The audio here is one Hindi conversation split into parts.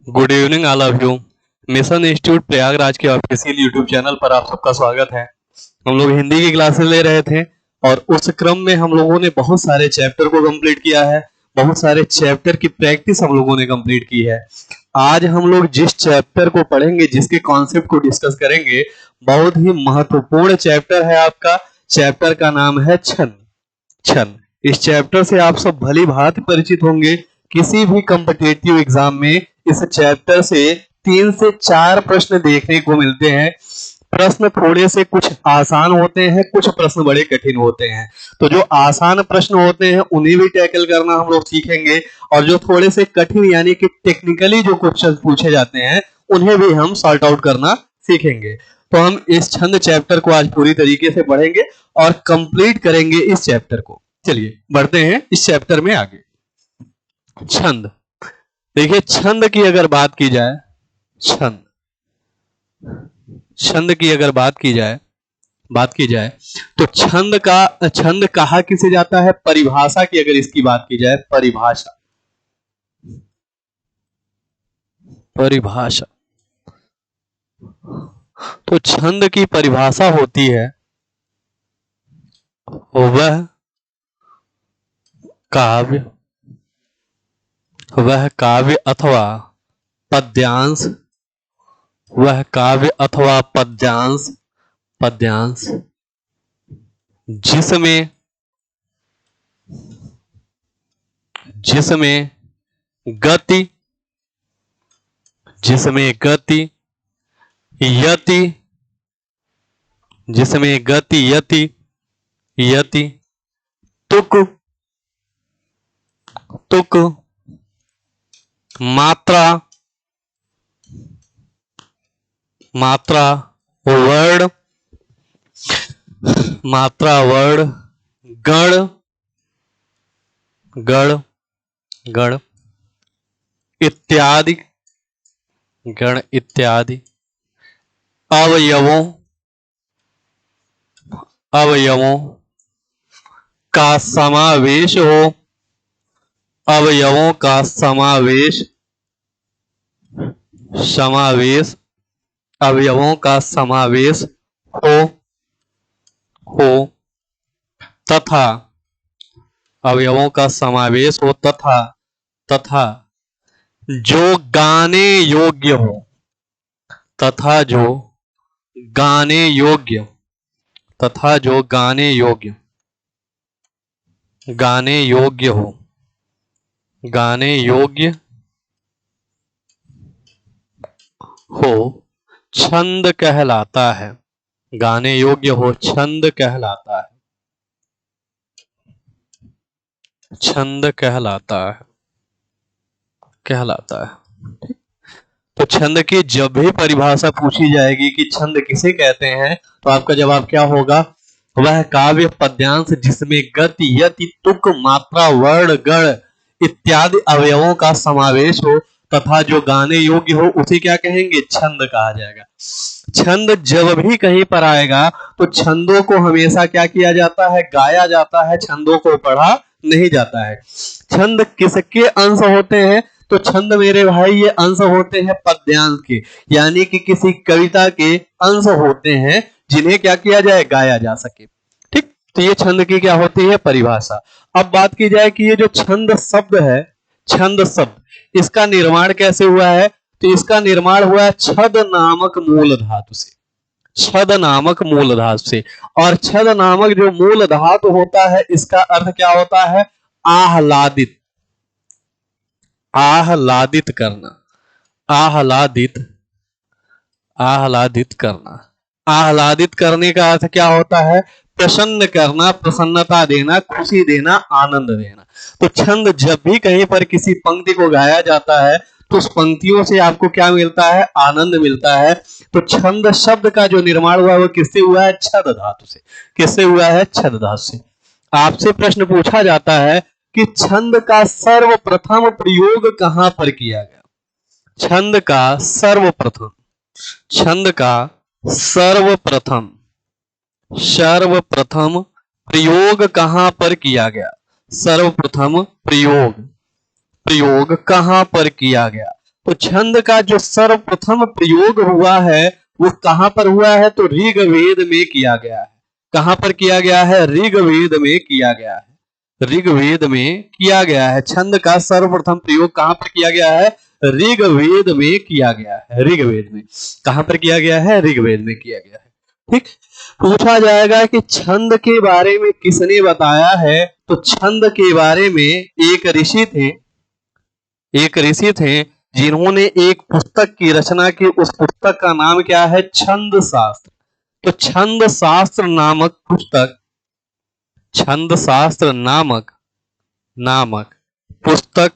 Good evening all of you. Mission institute Prayagraj के ऑफिशियल यूट्यूब चैनल पर आप सबका स्वागत है। हम लोग हिंदी की क्लासेस ले रहे थे और उस क्रम में हम लोगों ने बहुत सारे चैप्टर को कंप्लीट किया है। बहुत सारे चैप्टर की प्रैक्टिस हम लोगों ने कंप्लीट की है। आज हम लोग जिस चैप्टर को पढ़ेंगे, जिसके कॉन्सेप्ट को डिस्कस करेंगे, बहुत ही महत्वपूर्ण चैप्टर है आपका। चैप्टर का नाम है छंद। छंद, इस चैप्टर से आप सब भली भांति परिचित होंगे। किसी भी कॉम्पिटिटिव एग्जाम में इस चैप्टर से 3 से 4 प्रश्न देखने को मिलते हैं। प्रश्न थोड़े से कुछ आसान होते हैं, कुछ प्रश्न बड़े कठिन होते हैं। तो जो आसान प्रश्न होते हैं उन्हें भी टैकल करना हम लोग सीखेंगे, और जो थोड़े से कठिन यानी कि टेक्निकली जो क्वेश्चन पूछे जाते हैं उन्हें भी हम सॉर्ट आउट करना सीखेंगे। तो हम इस छंद चैप्टर को आज पूरी तरीके से पढ़ेंगे और कंप्लीट करेंगे इस चैप्टर को। चलिए बढ़ते हैं इस चैप्टर में आगे। छंद, देखिए छंद की अगर बात की जाए, छंद की अगर बात की जाए तो छंद कहा किसे जाता है? परिभाषा की अगर इसकी बात की जाए, परिभाषा तो छंद की परिभाषा होती है वह काव्य अथवा पद्यांश जिसमें गति, यति, तुक, मात्रा, वर्ण, गण इत्यादि, अवयवों का समावेश हो तथा जो गाने योग्य हो, छंद कहलाता है। तो छंद की जब भी परिभाषा पूछी जाएगी कि छंद किसे कहते हैं, तो आपका जवाब क्या होगा? वह काव्य पद्यांश जिसमें गति, यति, तुक, मात्रा, वर्ण, गण इत्यादि अवयवों का समावेश हो तथा जो गाने योग्य हो उसे क्या कहेंगे? छंद कहा जाएगा। छंद जब भी कहीं पर आएगा तो छंदों को हमेशा क्या किया जाता है? गाया जाता है। छंदों को पढ़ा नहीं जाता है। छंद किसके अंश होते हैं? तो छंद मेरे भाई ये अंश होते हैं पद्यांश के, यानी कि किसी कविता के अंश होते हैं जिन्हें क्या किया जाए? गाया जा सके। ठीक, तो ये छंद की क्या होती है? परिभाषा। अब बात की जाए कि ये जो छंद शब्द है, छंद शब्द, इसका निर्माण कैसे हुआ है? तो इसका निर्माण हुआ है छद नामक मूल धातु से। और छद नामक जो मूल धातु होता है इसका अर्थ क्या होता है? आह्लादित करना, आह्लादित करने का अर्थ क्या होता है? प्रसन्न करना, प्रसन्नता देना, खुशी देना, आनंद देना। तो छंद जब भी कहीं पर किसी पंक्ति को गाया जाता है तो उस पंक्तियों से आपको क्या मिलता है? आनंद मिलता है। तो छंद शब्द का जो निर्माण हुआ है वो किससे हुआ है? छद धातु से। किससे हुआ है? छद धातु से। आपसे प्रश्न पूछा जाता है कि छंद का सर्वप्रथम प्रयोग कहां पर किया गया? छंद का सर्वप्रथम प्रयोग कहां पर किया गया? सर्वप्रथम प्रयोग कहां पर किया गया? तो छंद का जो सर्वप्रथम प्रयोग हुआ है वो कहां पर हुआ है? तो ऋग्वेद में किया गया है। कहां पर किया गया है? ऋग्वेद में किया गया है। ऋग्वेद में किया गया है। छंद का सर्वप्रथम प्रयोग कहां पर किया गया है? ऋग्वेद में किया गया है। ऋग्वेद में कहां पर किया गया है? ऋग्वेद में किया गया है। ठीक, पूछा जाएगा कि छंद के बारे में किसने बताया है? तो छंद के बारे में एक ऋषि थे जिन्होंने एक पुस्तक की रचना की। उस पुस्तक का नाम क्या है? छंद शास्त्र। तो छंद शास्त्र नामक पुस्तक, छंद शास्त्र नामक पुस्तक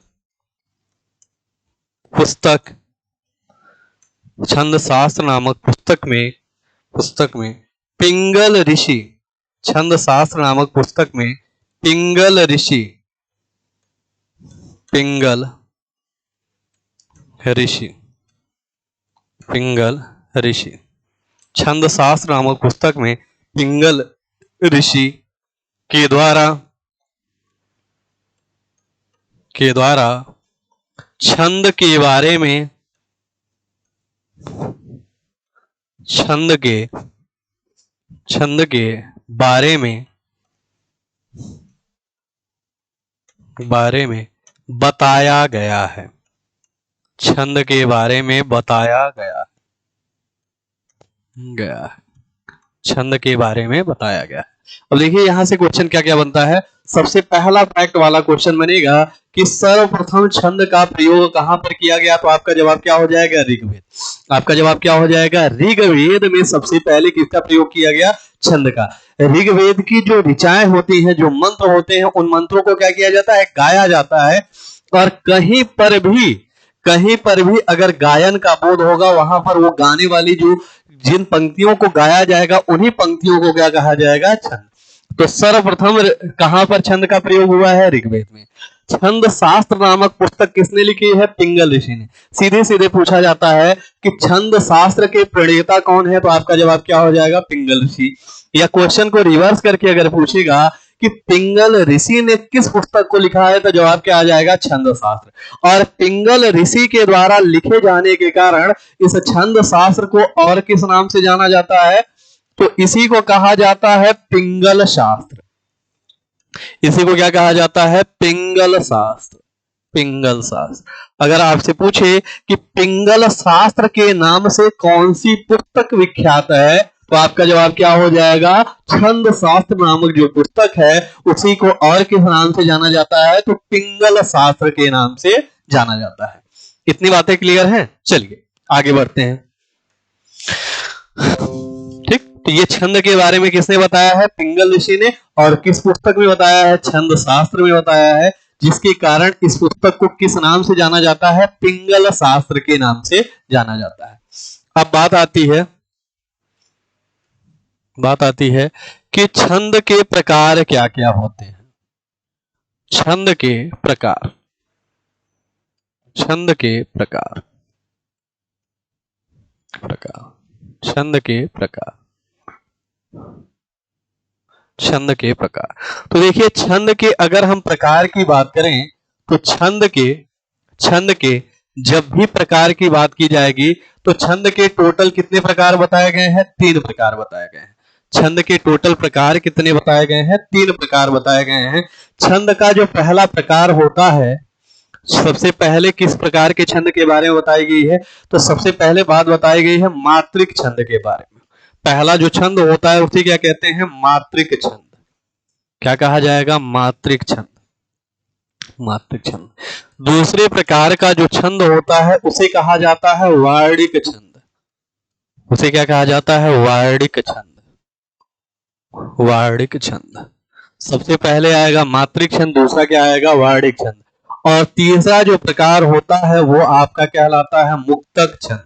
छंद शास्त्र नामक पुस्तक में पिंगल ऋषि, छंद शास्त्र नामक पुस्तक में पिंगल ऋषि छंद शास्त्र नामक पुस्तक में पिंगल ऋषि के द्वारा छंद के बारे में बताया गया है। छंद के बारे में बताया गया है। छंद के बारे में बताया गया है। अब देखिए यहां से क्वेश्चन क्या क्या बनता है। सबसे पहला फैक्ट वाला क्वेश्चन बनेगा कि सर्वप्रथम छंद का प्रयोग कहां पर किया गया? तो आपका जवाब क्या हो जाएगा? ऋग्वेद। आपका जवाब क्या हो जाएगा? ऋग्वेद में सबसे पहले किसका प्रयोग किया गया? छंद का। ऋग्वेद की जो ऋचाएं होती हैं, जो मंत्र होते हैं, उन मंत्रों को क्या किया जाता है? गाया जाता है। और कहीं पर भी अगर गायन का बोध होगा, वहां पर वो गाने वाली जिन पंक्तियों को गाया जाएगा उन्हीं पंक्तियों को क्या कहा जाएगा? छंद। तो सर्वप्रथम कहां पर छंद का प्रयोग हुआ है? ऋग्वेद में। छंद शास्त्र नामक पुस्तक किसने लिखी है? पिंगल ऋषि ने। सीधे सीधे पूछा जाता है कि छंद शास्त्र के प्रणेता कौन है? तो आपका जवाब क्या हो जाएगा? पिंगल ऋषि। या क्वेश्चन को रिवर्स करके अगर पूछेगा कि पिंगल ऋषि ने किस पुस्तक को लिखा है, तो जवाब क्या आ जाएगा? छंद शास्त्र। और पिंगल ऋषि के द्वारा लिखे जाने के कारण इस छंद शास्त्र को और किस नाम से जाना जाता है? तो इसी को कहा जाता है पिंगल शास्त्र। इसी को क्या कहा जाता है? पिंगल शास्त्र। पिंगल शास्त्र। अगर आपसे पूछे कि पिंगल शास्त्र के नाम से कौन सी पुस्तक विख्यात है, तो आपका जवाब क्या हो जाएगा? छंद शास्त्र नामक जो पुस्तक है उसी को और किस नाम से जाना जाता है? तो पिंगल शास्त्र के नाम से जाना जाता है। इतनी बातें क्लियर हैं? चलिए आगे बढ़ते हैं। ठीक, तो ये छंद के बारे में किसने बताया है? पिंगल ऋषि ने। और किस पुस्तक में बताया है? छंद शास्त्र में बताया है, जिसके कारण इस पुस्तक को किस नाम से जाना जाता है? पिंगल शास्त्र के नाम से जाना जाता है। अब बात आती है कि छंद के प्रकार क्या क्या होते हैं। छंद के प्रकार छंद के प्रकार तो देखिए, छंद के अगर हम प्रकार की बात करें तो छंद के जब भी प्रकार की बात की जाएगी तो छंद के टोटल कितने प्रकार बताए गए हैं? 3 प्रकार बताए गए हैं। छंद के टोटल प्रकार कितने बताए गए हैं? 3 प्रकार बताए गए हैं। छंद का जो पहला प्रकार होता है, सबसे पहले किस प्रकार के छंद के बारे में बताई गई है? तो सबसे पहले बात बताई गई है मात्रिक छंद के बारे में। पहला जो छंद होता है उसे क्या कहते हैं? मात्रिक छंद। क्या कहा जाएगा? मात्रिक छंद। दूसरे प्रकार का जो छंद होता है उसे कहा जाता है वार्णिक छंद। उसे क्या कहा जाता है? वार्णिक छंद। सबसे पहले आएगा मात्रिक छंद, दूसरा क्या आएगा? वार्णिक छंद। और तीसरा जो प्रकार होता है वो आपका कहलाता है मुक्तक छंद।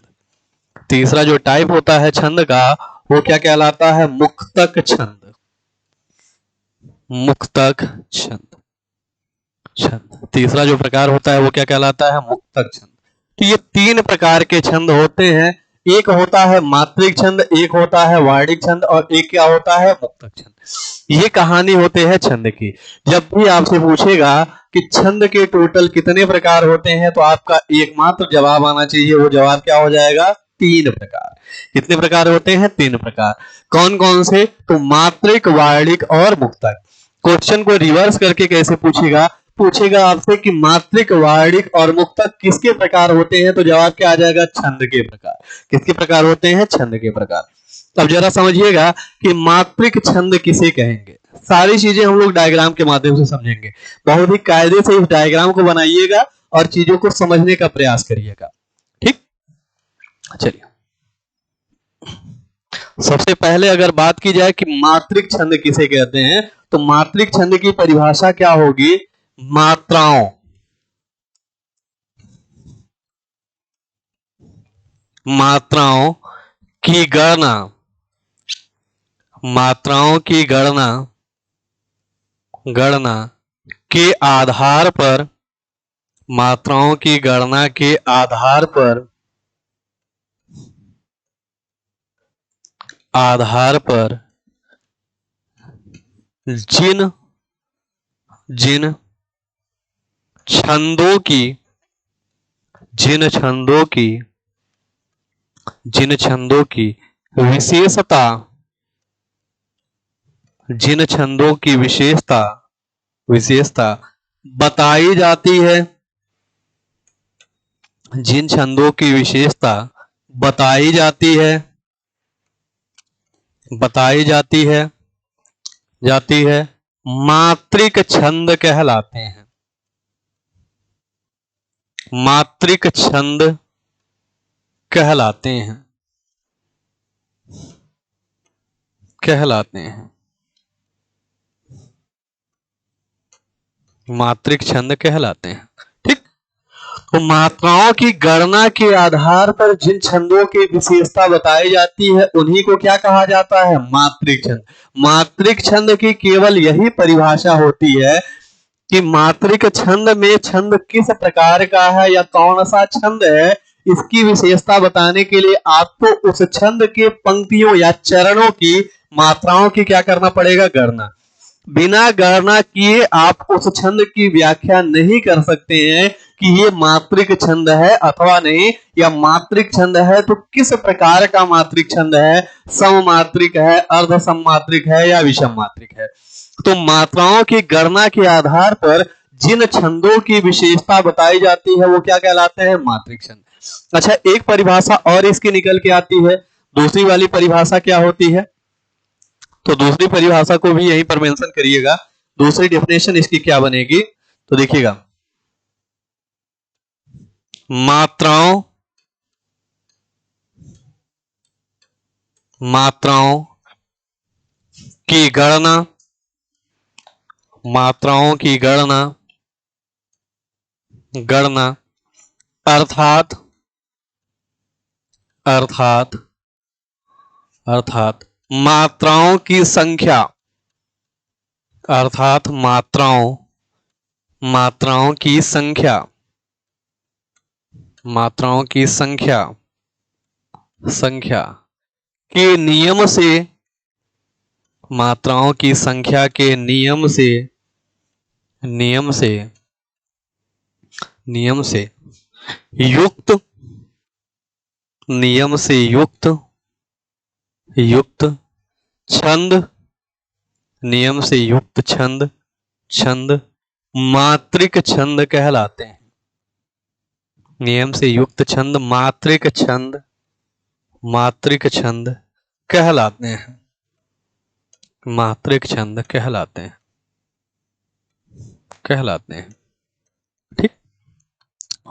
तीसरा जो टाइप होता है छंद का वो क्या कहलाता है? मुक्तक छंद। तीसरा जो प्रकार होता है वो क्या कहलाता है? मुक्तक छंद। तो ये 3 प्रकार के छंद होते हैं। एक होता है मात्रिक छंद, एक होता है वार्णिक छंद और एक क्या होता है मुक्तक छंद। ये कहानी होते हैं छंद की। जब भी आपसे पूछेगा कि छंद के टोटल कितने प्रकार होते हैं तो आपका एकमात्र जवाब आना चाहिए, वो जवाब क्या हो जाएगा? 3 प्रकार। कितने प्रकार होते हैं? 3 प्रकार। कौन कौन से? तो मात्रिक, वार्णिक और मुक्तक। क्वेश्चन को रिवर्स करके कैसे पूछेगा? पूछेगा आपसे कि मात्रिक, वार्णिक और मुक्तक किसके प्रकार होते हैं, तो जवाब क्या आ जाएगा? छंद के प्रकार। किसके प्रकार होते हैं? छंद के प्रकार। अब जरा समझिएगा कि मात्रिक छंद किसे कहेंगे। सारी चीजें हम लोग डायग्राम के माध्यम से समझेंगे। बहुत ही कायदे से इस डायग्राम को बनाइएगा और चीजों को समझने का प्रयास करिएगा। ठीक, चलिए सबसे पहले अगर बात की जाए कि मात्रिक छंद किसे कहते हैं, तो मात्रिक छंद की परिभाषा क्या होगी? मात्राओं मात्राओं की गणना, मात्राओं की गणना के आधार पर, मात्राओं की गणना के आधार पर जिन छंदों की विशेषता, जिन छंदों की विशेषता बताई जाती है, जिन छंदों की विशेषता बताई जाती है मात्रिक छंद कहलाते हैं। मात्रिक छंद कहलाते हैं। मात्रिक छंद कहलाते हैं। ठीक, तो मात्राओं की गणना के आधार पर जिन छंदों की विशेषता बताई जाती है उन्हीं को क्या कहा जाता है? मात्रिक छंद। मात्रिक छंद की केवल यही परिभाषा होती है कि मात्रिक छंद में छंद किस प्रकार का है या कौन सा छंद है, इसकी विशेषता बताने के लिए आपको उस छंद के पंक्तियों या चरणों की मात्राओं की क्या करना पड़ेगा? गणना। बिना गणना किए आप उस छंद की व्याख्या नहीं कर सकते हैं कि ये मात्रिक छंद है अथवा नहीं, या मात्रिक छंद है तो किस प्रकार का मात्रिक छंद है, सममात्रिक है, अर्ध सममात्रिक है या विषम मात्रिक है। तो मात्राओं की गणना के आधार पर जिन छंदों की विशेषता बताई जाती है वो क्या कहलाते हैं? मात्रिक छंद। अच्छा, एक परिभाषा और इसकी निकल के आती है। दूसरी वाली परिभाषा क्या होती है? तो दूसरी परिभाषा को भी यहीं पर मेंशन करिएगा। दूसरी डेफिनेशन इसकी क्या बनेगी, तो देखिएगा, मात्राओं की गणना, मात्राओं की गणना अर्थात मात्राओं की संख्या, अर्थात मात्राओं की संख्या के नियम से, मात्राओं की संख्या के नियम से युक्त छंद मात्रिक छंद कहलाते हैं। नियम से युक्त छंद मात्रिक छंद कहलाते हैं। मात्रिक छंद कहलाते हैं। ठीक,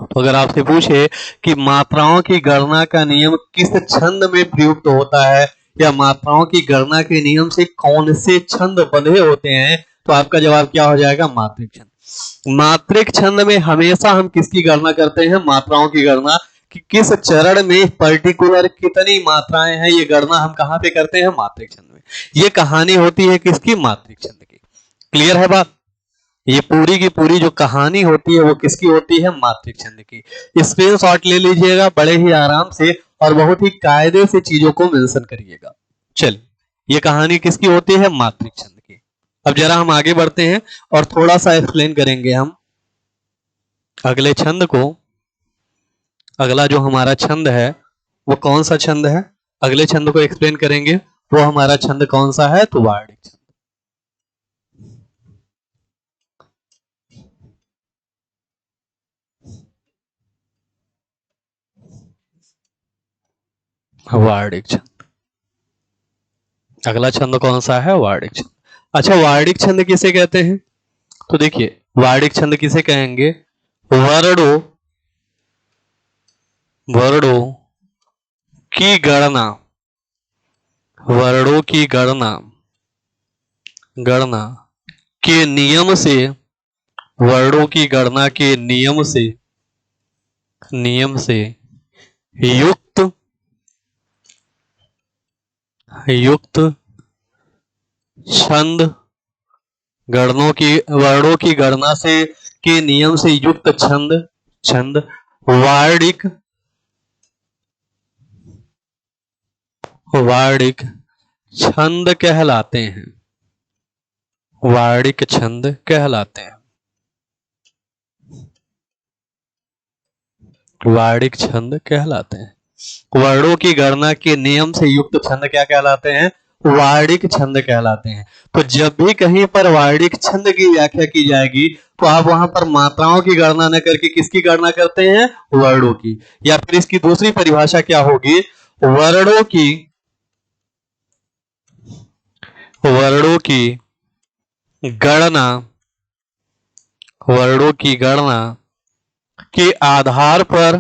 तो अगर आपसे पूछे कि मात्राओं की गणना का नियम किस छंद में प्रयुक्त होता है या मात्राओं की गणना के नियम से कौन से छंद बंधे होते हैं, तो आपका जवाब क्या हो जाएगा? मात्रिक छंद। मात्रिक छंद में हमेशा हम किसकी गणना करते हैं? मात्राओं की गणना, कि किस चरण में पर्टिकुलर कितनी मात्राएं हैं, ये गणना हम कहां पे करते हैं? मात्रिक छंद में। ये कहानी होती है किसकी? मात्रिक छंद की। क्लियर है बात? ये पूरी की पूरी जो कहानी होती है वो किसकी होती है? मात्रिक छंद की। स्क्रीनशॉट ले लीजिएगा बड़े ही आराम से और बहुत ही कायदे से चीजों को मेंशन करिएगा। चलिए, ये कहानी किसकी होती है? मात्रिक छंद की। अब जरा हम आगे बढ़ते हैं और थोड़ा सा एक्सप्लेन करेंगे हम अगले छंद को। अगला जो हमारा छंद है वो कौन सा छंद है? अगले छंद को एक्सप्लेन करेंगे। वो हमारा छंद कौन सा है? तो वार्णिक छंद। वार्णिक छंद। अगला छंद कौन सा है? वार्णिक छंद। अच्छा, वार्णिक छंद किसे कहते हैं? तो देखिए, वार्णिक छंद किसे कहेंगे? वर्णों वर्णों की गणना, वर्णों की गणना गणना के नियम से, वर्णों की गणना के नियम से युक्त युक्त छंद, वर्णों की गणना से के नियम से युक्त छंद वार्णिक छंद कहलाते हैं। वार्णिक छंद कहलाते हैं। वार्णिक छंद कहलाते हैं। वर्णों की गणना के नियम से युक्त छंद क्या कहलाते हैं? वार्णिक छंद कहलाते हैं। तो जब भी कहीं पर वार्णिक छंद की व्याख्या की जाएगी तो आप वहां पर मात्राओं की गणना न करके किसकी गणना करते हैं? वर्णों की। या फिर इसकी दूसरी परिभाषा क्या होगी? वर्णों की गणना, वर्णों की गणना के आधार पर,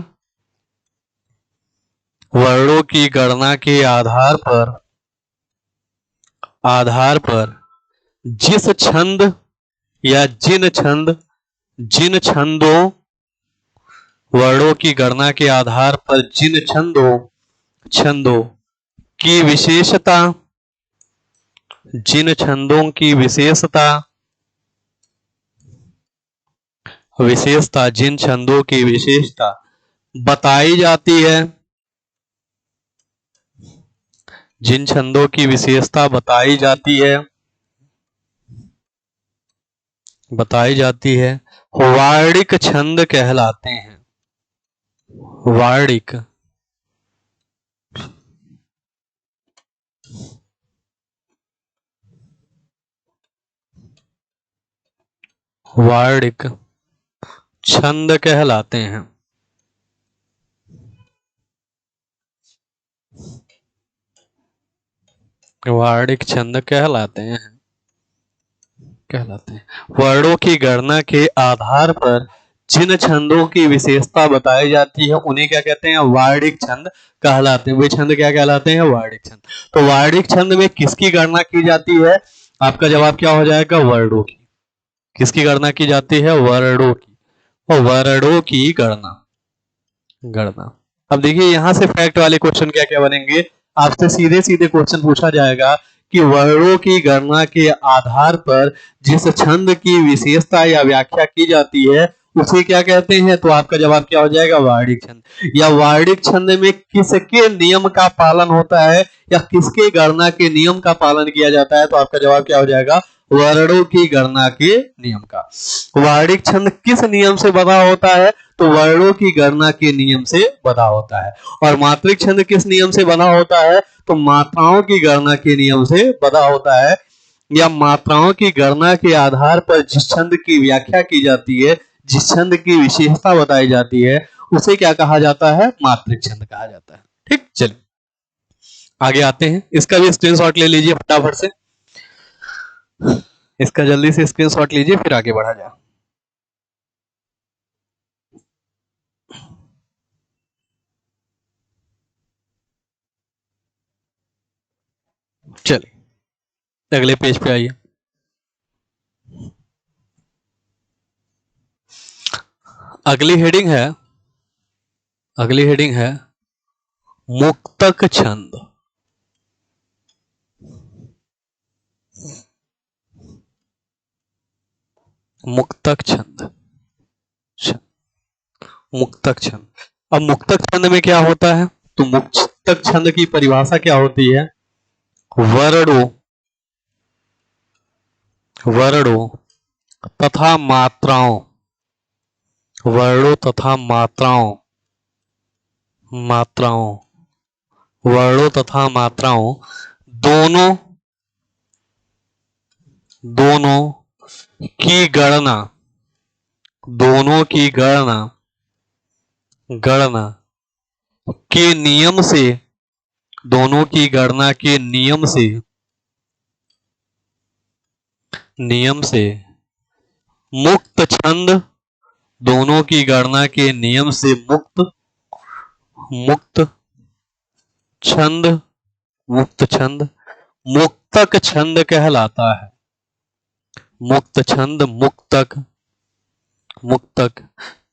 वर्णों की गणना के आधार पर जिस छंद या जिन छंदों, वर्णों की गणना के आधार पर जिन छंदों की विशेषता, जिन छंदों की विशेषता जिन छंदों की विशेषता बताई जाती है, जिन छंदों की विशेषता बताई जाती है वार्णिक छंद कहलाते हैं। वार्णिक छंद कहलाते हैं। वार्णिक छंद कहलाते हैं। वर्णों की गणना के आधार पर जिन छंदों की विशेषता बताई जाती है उन्हें क्या कहते हैं? वार्णिक छंद कहलाते हैं। वे छंद क्या कहलाते हैं? वार्णिक छंद। तो वार्णिक छंद में किसकी गणना की जाती है? आपका जवाब क्या हो जाएगा? वर्णों की। किसकी गणना की जाती है? वर्णों की। और वर्णों की गणना। अब देखिए, यहां से फैक्ट वाले क्वेश्चन क्या क्या बनेंगे? आपसे सीधे सीधे क्वेश्चन पूछा जाएगा कि वर्णों की गणना के आधार पर जिस छंद की विशेषता या व्याख्या की जाती है उसे क्या कहते हैं? तो आपका जवाब क्या हो जाएगा? वार्णिक छंद। या वार्णिक छंद में किसके नियम का पालन होता है या किसके गणना के नियम का पालन किया जाता है? तो आपका जवाब क्या हो जाएगा? वर्णों की गणना के नियम का। वार्णिक छंद किस नियम से बना होता है? तो वर्णों की गणना के नियम से बना होता है। और मात्रिक छंद किस नियम से बना होता है? तो मात्राओं की गणना के नियम से बना होता है। या मात्राओं की गणना के आधार पर जिस छंद की व्याख्या की जाती है, जिस छंद की विशेषता बताई जाती है उसे क्या कहा जाता है? मात्रिक छंद कहा जाता है। ठीक, चलिए आगे आते हैं। इसका भी स्क्रीनशॉट ले लीजिए फटाफट से। इसका जल्दी से स्क्रीनशॉट लीजिए, फिर आगे बढ़ा जाए। चलिए अगले पेज पे आइए। अगली हेडिंग है मुक्तक छंद। मुक्तक छंद। मुक्तक छंद। अब मुक्तक छंद में क्या होता है? तो मुक्तक छंद की परिभाषा क्या होती है? वर्णों तथा मात्राओं, वर्णों तथा वर्णों तथा मात्राओं दोनों की गणना के नियम से, दोनों की गणना के नियम से मुक्त छंद, दोनों की गणना के नियम से मुक्त छंद मुक्तक छंद कहलाता है। मुक्त छंद मुक्तक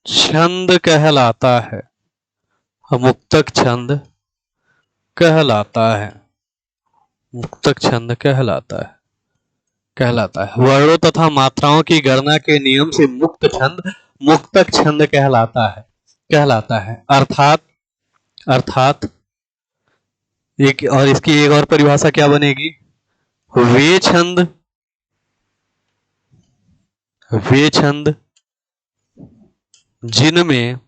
छंद कहलाता है। मुक्तक छंद कहलाता है। वर्णों तथा मात्राओं की गणना के नियम से मुक्त छंद मुक्तक छंद कहलाता है। अर्थात एक और इसकी एक और परिभाषा क्या बनेगी? वे छंद जिनमें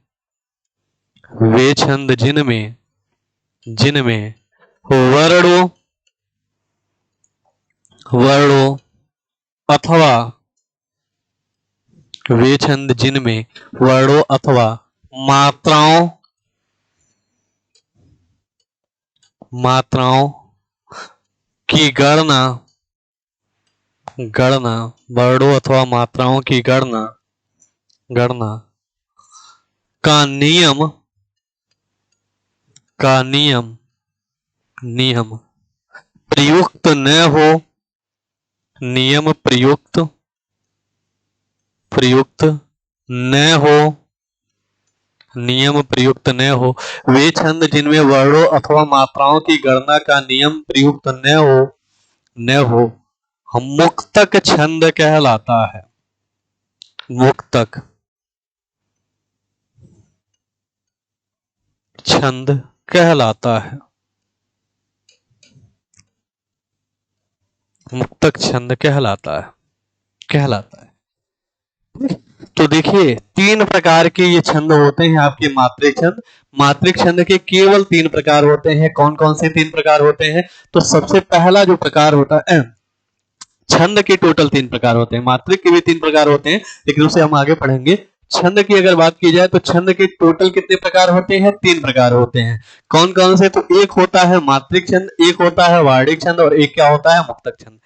वर्णों अथवा मात्राओं की गणना वर्णों अथवा मात्राओं की गणना का नियम प्रयुक्त न हो, वे छंद जिनमें वर्णों अथवा मात्राओं की गणना का नियम प्रयुक्त न हो मुक्तक छंद कहलाता है। मुक्तक छंद कहलाता है। मुक्तक छंद कहलाता है। तो देखिए 3 प्रकार के ये छंद होते हैं आपके मात्रिक छंद के केवल 3 प्रकार होते हैं। कौन कौन से 3 प्रकार होते हैं? तो सबसे पहला जो प्रकार होता है, छंद के टोटल 3 प्रकार होते हैं, मात्रिक के भी 3 प्रकार होते हैं, लेकिन उसे हम आगे पढ़ेंगे। छंद की अगर बात की जाए तो छंद के टोटल कितने प्रकार होते हैं? 3 प्रकार होते हैं। कौन कौन से? तो एक होता है मात्रिक छंद, एक होता है वार्णिक छंद और एक क्या होता है? मुक्तक छंद।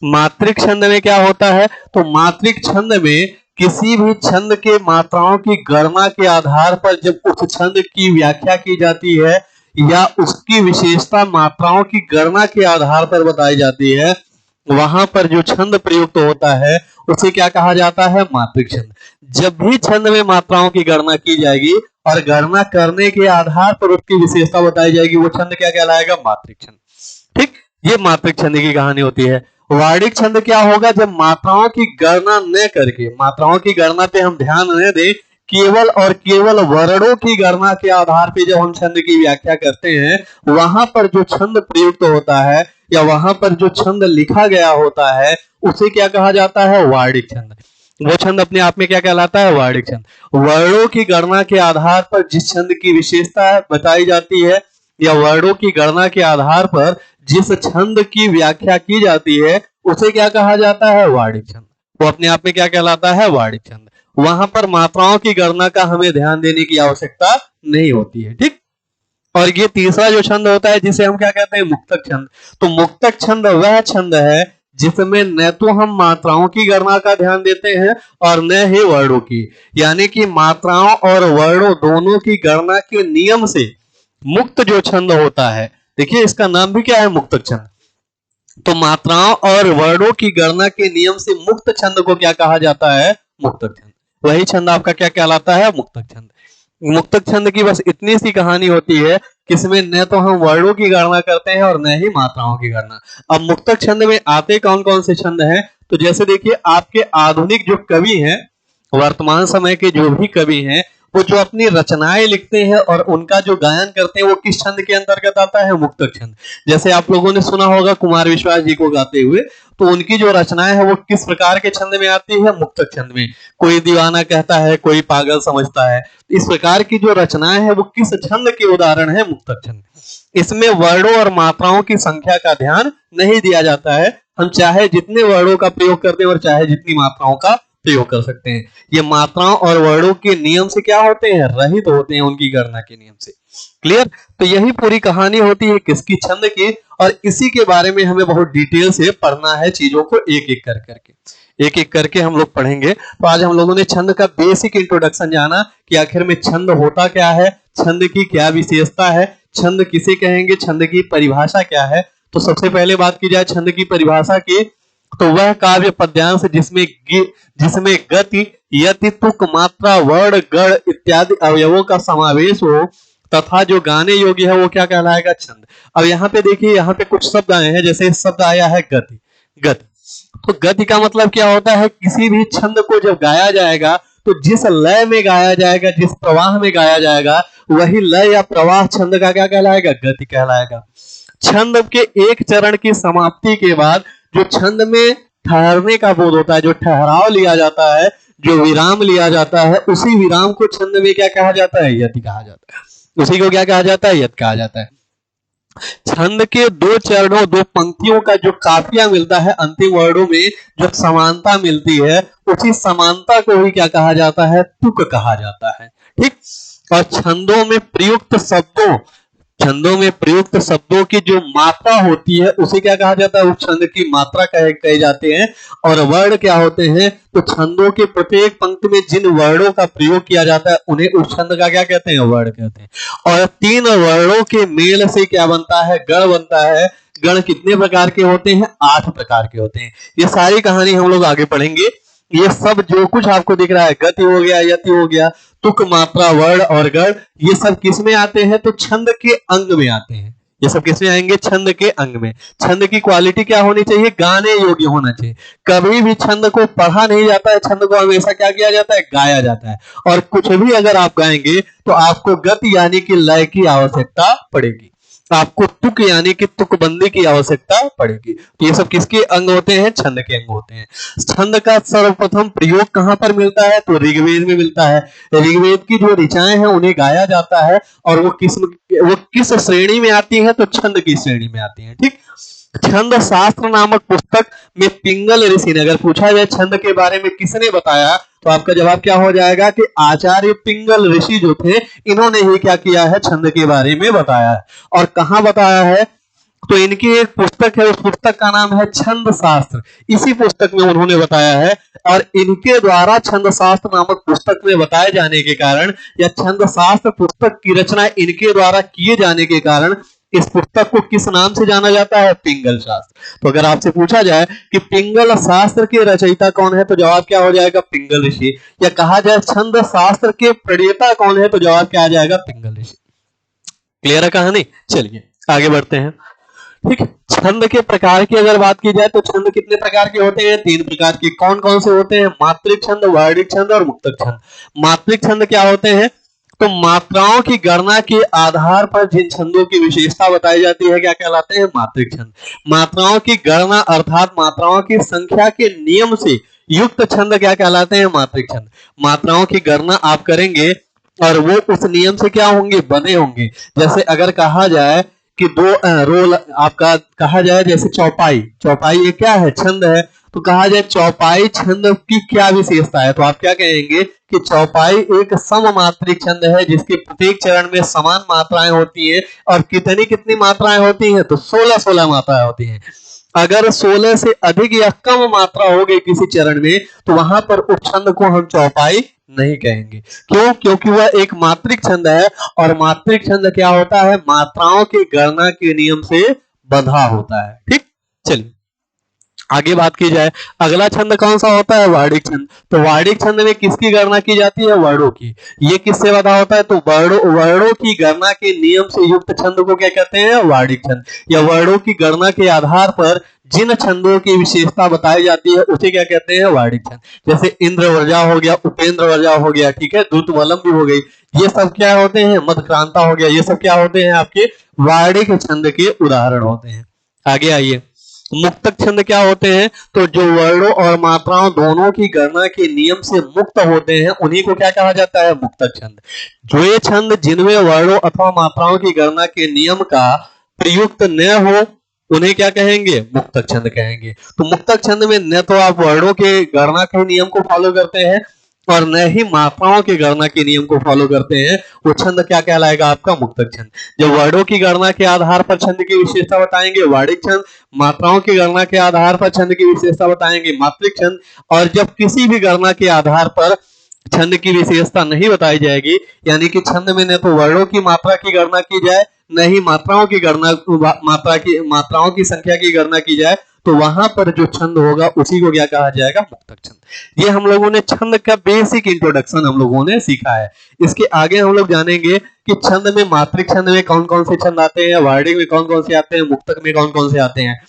मात्रिक छंद में क्या होता है? तो मात्रिक छंद में किसी भी छंद के मात्राओं की गणना के आधार पर जब उस छंद की व्याख्या की जाती है या उसकी विशेषता मात्राओं की गणना के आधार पर बताई जाती है, वहां पर जो छंद प्रयुक्त होता है उसे क्या कहा जाता है? मात्रिक छंद। जब भी छंद में मात्राओं की गणना की जाएगी और गणना करने के आधार पर उसकी विशेषता बताई जाएगी, वो छंद क्या कहलाएगा? मात्रिक छंद। ठीक, ये मात्रिक छंद की कहानी होती है। वार्णिक छंद क्या होगा? जब मात्राओं की गणना न करके, मात्राओं की गणना पे हम ध्यान न दें, केवल और केवल वर्णों की गणना के आधार पे जब हम छंद की व्याख्या करते हैं, वहां पर जो छंद प्रयुक्त होता है या वहां पर जो छंद लिखा गया होता है उसे क्या कहा जाता है? वार्णिक छंद। वो छंद अपने आप में क्या कहलाता है? वार्णिक छंद। वर्णों की गणना के आधार पर जिस छंद की विशेषता बताई जाती है या वर्णों की गणना के आधार पर जिस छंद की व्याख्या की जाती है उसे क्या कहा जाता है? वार्णिक छंद। वो अपने आप में क्या कहलाता है? वार्णिक छंद। वहां पर मात्राओं की गणना का हमें ध्यान देने की आवश्यकता नहीं होती है। ठीक, और ये तीसरा जो छंद होता है जिसे हम क्या कहते हैं? मुक्तक छंद। तो मुक्तक छंद वह छंद है जिसमें न तो हम मात्राओं की गणना का ध्यान देते हैं और न ही वर्णों की, यानी कि मात्राओं और वर्णों दोनों की गणना के नियम से मुक्त जो छंद होता है, देखिए इसका नाम भी क्या है? मुक्तक छंद। तो मात्राओं और वर्णों की गणना के नियम से मुक्त छंद को क्या कहा जाता है? मुक्तक छंद। वही छंद आपका क्या कहलाता है? मुक्तक छंद। मुक्तक छंद की बस इतनी सी कहानी होती है कि इसमें न तो हम वर्णों की गणना करते हैं और न ही मात्राओं की गणना। अब मुक्तक छंद में आते कौन कौन से छंद हैं? तो जैसे देखिए आपके आधुनिक जो कवि हैं, वर्तमान समय के जो भी कवि हैं, वो जो अपनी रचनाएं लिखते हैं और उनका जो गायन करते हैं वो किस छंद के अंतर्गत आता है? मुक्तक छंद। जैसे आप लोगों ने सुना होगा कुमार विश्वास जी को गाते हुए, तो उनकी जो रचनाएं है वो किस प्रकार के छंद में आती है? मुक्तक छंद में। कोई दीवाना कहता है, कोई पागल समझता है, इस प्रकार की जो रचनाएं है वो किस छंद के उदाहरण है? मुक्तक छंद। इसमें वर्णों और मात्राओं की संख्या का ध्यान नहीं दिया जाता है। हम चाहे जितने वर्णों का प्रयोग करते हैं और चाहे जितनी मात्राओं का प्रयोग कर सकते हैं। ये मात्राओं और वर्णों के नियम से क्या होते हैं? रहित होते हैं, उनकी गणना के नियम से। क्लियर? तो यही पूरी कहानी होती है किसकी? छंद की। और इसी के बारे में हमें बहुत डिटेल से पढ़ना है, चीजों को एक एक करके हम लोग पढ़ेंगे। तो आज हम लोगों ने छंद का बेसिक इंट्रोडक्शन जाना कि आखिर में छंद होता क्या है, छंद की क्या विशेषता है, छंद किसे कहेंगे, छंद की परिभाषा क्या है। तो सबसे पहले बात की जाए छंद की परिभाषा की, तो वह काव्य पद्यांश जिसमें गति, यति, तुक, मात्रा, वर्ण, गण इत्यादि अवयवों का समावेश हो तथा जो गाने योग्य है वो क्या कहलाएगा? छंद। अब यहाँ पे देखिए, यहाँ पे कुछ शब्द आए हैं, जैसे शब्द आया है गति। गति, तो गति का मतलब क्या होता है? किसी भी छंद को जब गाया जाएगा तो जिस लय में गाया जाएगा, जिस प्रवाह में गाया जाएगा, वही लय या प्रवाह छंद का क्या कहलाएगा? गति कहलाएगा। छंद के एक चरण की समाप्ति के बाद जो छंद में ठहरने का बोध होता है, जो ठहराव लिया जाता है, जो विराम लिया जाता है, उसी विराम को छंद में क्या कहा जाता है? यति कहा जाता है। उसी को क्या कहा जाता है? यति कहा जाता है। छंद के दो चरणों, दो पंक्तियों का जो काफिया मिलता है, अंतिम वर्णों में जो समानता मिलती है, उसी समानता को ही क्या कहा जाता है? तुक कहा जाता है। ठीक। और छंदों में प्रयुक्त शब्दों की जो मात्रा होती है उसे क्या कहा जाता है? उस छंद की मात्रा कहे जाते हैं। और वर्ण क्या होते हैं? तो छंदों के प्रत्येक पंक्ति में जिन वर्णों का प्रयोग किया जाता है उन्हें उस छंद का क्या कहते हैं? वर्ण कहते हैं। और तीन वर्णों के मेल से क्या बनता है? गण बनता है। गण कितने प्रकार के होते हैं? 8 प्रकार के होते हैं। ये सारी कहानी हम लोग आगे पढ़ेंगे। ये सब जो कुछ आपको दिख रहा है, गति हो गया, यति हो गया, तुक, मात्रा, वर्ण और गण, ये सब किस में आते हैं? तो छंद के अंग में आते हैं। ये सब किस में आएंगे? छंद के अंग में। छंद की क्वालिटी क्या होनी चाहिए? गाने योग्य होना चाहिए। कभी भी छंद को पढ़ा नहीं जाता है, छंद को हमेशा क्या किया जाता है? गाया जाता है। और कुछ भी अगर आप गाएंगे तो आपको गति यानी कि लय की आवश्यकता पड़ेगी, आपको तुक यानी कि तुकबंदी की आवश्यकता पड़ेगी। तो ये सब किसके अंग होते हैं? छंद के अंग होते हैं। छंद का सर्वप्रथम प्रयोग कहां पर मिलता है? तो ऋग्वेद में मिलता है। ऋग्वेद की जो ऋचाएं हैं उन्हें गाया जाता है। और वो किस श्रेणी में आती है? तो छंद की श्रेणी में आती है। ठीक। छंद शास्त्र नामक पुस्तक में पिंगल ऋषि ने, अगर पूछा जाए छंद के बारे में किसने बताया, तो आपका जवाब क्या हो जाएगा कि आचार्य पिंगल ऋषि जो थे, इन्होंने ही क्या किया है? छंद के बारे में बताया है। और कहां बताया है? तो इनकी एक पुस्तक है, उस पुस्तक का नाम है छंद शास्त्र। इसी पुस्तक में उन्होंने बताया है। और इनके द्वारा छंद शास्त्र नामक पुस्तक में बताए जाने के कारण, या छंद शास्त्र पुस्तक की रचना इनके द्वारा किए जाने के कारण, इस पुस्तक को किस नाम से जाना जाता है? पिंगल शास्त्र। तो अगर आपसे पूछा जाए कि पिंगल शास्त्र के रचयिता कौन है, तो जवाब क्या हो जाएगा? पिंगल ऋषि। या कहा जाए छंद शास्त्र के प्रणेता कौन है, तो जवाब क्या आ जाएगा? पिंगल ऋषि। क्लियर है कहानी? चलिए आगे बढ़ते हैं। ठीक। छंद के प्रकार की अगर बात की जाए तो छंद कितने प्रकार के होते हैं? 3 प्रकार के। कौन कौन से होते हैं? मात्रिक छंद, वर्णिक छंद और मुक्तक छंद। मात्रिक छंद क्या होते हैं? तो मात्राओं की गणना के आधार पर जिन छंदों की विशेषता बताई जाती है क्या कहलाते हैं? मात्रिक छंद। मात्राओं की गणना अर्थात मात्राओं की संख्या के नियम से युक्त छंद क्या कहलाते हैं? मात्रिक छंद। मात्राओं की गणना आप करेंगे और वो उस नियम से क्या होंगे? बने होंगे। जैसे अगर कहा जाए कि 2 रोल आपका, कहा जाए जैसे चौपाई, चौपाई ये क्या है? छंद है। तो कहा जाए चौपाई छंद की क्या विशेषता है, तो आप क्या कहेंगे कि चौपाई एक सममात्रिक छंद है जिसके प्रत्येक चरण में समान मात्राएं होती है। और कितनी कितनी मात्राएं होती हैं? तो 16 मात्राएं होती हैं। अगर 16 से अधिक या कम मात्रा हो गई किसी चरण में, तो वहां पर उस छंद को हम चौपाई नहीं कहेंगे। क्यों? क्योंकि वह एक मात्रिक छंद है। और मात्रिक छंद क्या होता है? मात्राओं की गणना के नियम से बंधा होता है। ठीक। चलिए आगे बात की जाए। अगला छंद कौन सा होता है? वार्णिक छंद। तो वार्णिक छंद में किसकी गणना की जाती है? वर्णों की। ये किससे बंधा होता है? तो वर्णों की गणना के नियम से युक्त छंद को क्या कहते हैं? वार्णिक छंद। या वर्णों की गणना के आधार पर जिन छंदों की विशेषता बताई जाती है उसे क्या कहते हैं, वार्णिक छंद। जैसे इंद्र वर्जा हो गया, उपेंद्र वर्जा हो गया, ठीक है, द्रुतवलम भी हो गई, ये सब क्या होते हैं, मधुक्रांता हो गया, ये सब क्या होते हैं, आपके वार्णिक छंद के उदाहरण होते हैं। आगे आइए, मुक्तक छंद क्या होते हैं, तो जो वर्णों और मात्राओं दोनों की गणना के नियम से मुक्त होते हैं उन्हीं को क्या कहा जाता है, मुक्तक छंद। जो ये छंद जिनमें वर्णों अथवा मात्राओं की गणना के नियम का प्रयुक्त न हो उन्हें क्या कहेंगे, मुक्तक छंद कहेंगे। तो मुक्तक छंद में न तो आप वर्णों के गणना के नियम को फॉलो करते हैं और न ही मात्राओं की गणना के नियम को फॉलो करते हैं, वो छंद क्या कहलाएगा, आपका मुक्तक छंद। जब वर्णों की गणना के आधार पर छंद की विशेषता बताएंगे, वार्णिक छंद। मात्राओं की गणना के आधार पर छंद की विशेषता बताएंगे, मात्रिक छंद। और जब किसी भी गणना के आधार पर छंद की विशेषता नहीं बताई जाएगी, यानी कि छंद में न तो वर्णों की मात्रा की गणना की जाए, न ही मात्राओं की गणना, मात्राओं की संख्या की गणना की जाए, तो वहां पर जो छंद होगा उसी को क्या कहा जाएगा, मुक्तक छंद। ये हम लोगों ने छंद का बेसिक इंट्रोडक्शन हम लोगों ने सीखा है। इसके आगे हम लोग जानेंगे कि छंद में, मात्रिक छंद में कौन कौन से छंद आते हैं, वार्णिक में कौन कौन से आते हैं, मुक्तक में कौन कौन से आते हैं,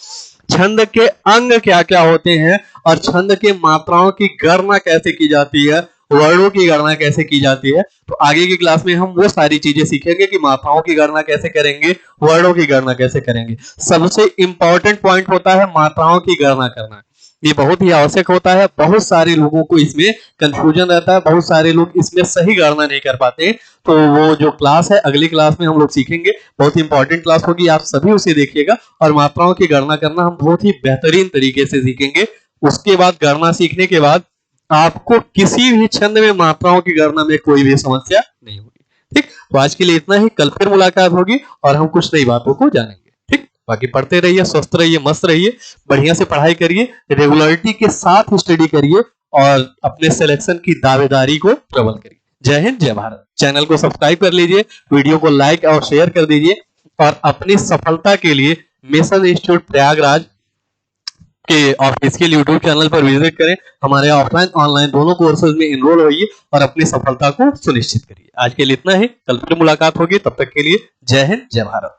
छंद के अंग क्या क्या होते हैं, और छंद के मात्राओं की गणना कैसे की जाती है, वर्णों की गणना कैसे की जाती है। तो आगे की क्लास में हम वो सारी चीजें सीखेंगे कि मात्राओं की गणना कैसे करेंगे, वर्णों की गणना कैसे करेंगे। सबसे इंपॉर्टेंट पॉइंट होता है मात्राओं की गणना करना, ये बहुत ही आवश्यक होता है। बहुत सारे लोगों को इसमें कंफ्यूजन रहता है, बहुत सारे लोग इसमें सही गणना नहीं कर पाते। तो वो जो क्लास है अगली क्लास में हम लोग सीखेंगे, बहुत ही इंपॉर्टेंट क्लास होगी, आप सभी उसे देखिएगा। और मात्राओं की गणना करना हम बहुत ही बेहतरीन तरीके से सीखेंगे। उसके बाद, गणना सीखने के बाद आपको किसी भी छंद में मात्राओं की गणना में कोई भी समस्या नहीं होगी। ठीक, तो आज के लिए इतना ही, कल फिर मुलाकात होगी और हम कुछ नई बातों को जानेंगे। ठीक, बाकी पढ़ते रहिए, स्वस्थ रहिए, मस्त रहिए, बढ़िया से पढ़ाई करिए, रेगुलरिटी के साथ स्टडी करिए और अपने सिलेक्शन की दावेदारी को प्रबल करिए। जय हिंद, जय भारत। चैनल को सब्सक्राइब कर लीजिए, वीडियो को लाइक और शेयर कर दीजिए और अपनी सफलता के लिए मिशन इंस्टीट्यूट प्रयागराज के ऑफिशियल यूट्यूब चैनल पर विजिट करें। हमारे ऑफलाइन ऑनलाइन दोनों कोर्सेज में इनरोल होइए और अपनी सफलता को सुनिश्चित करिए। आज के लिए इतना ही, कल फिर मुलाकात होगी, तब तक के लिए जय हिंद, जय भारत।